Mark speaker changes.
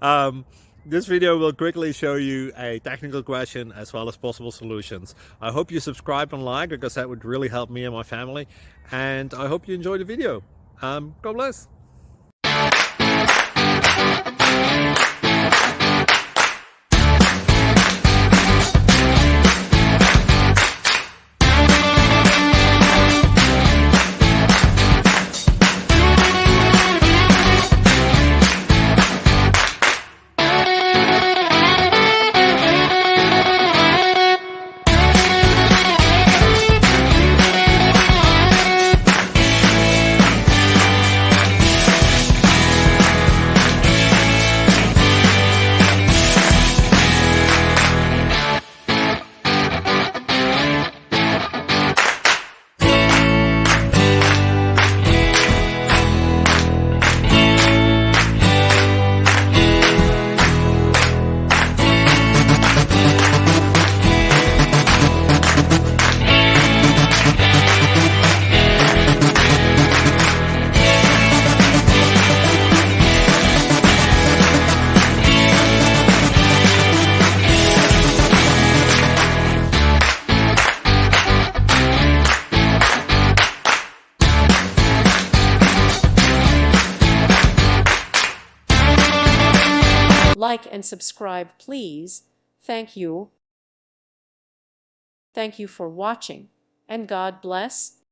Speaker 1: um, this video will quickly show you a technical question as well as possible solutions. I hope you subscribe and like, because that would really help me and my family. And I hope you enjoy the video. God bless.
Speaker 2: Like and subscribe, please. Thank you. Thank you for watching, and God bless.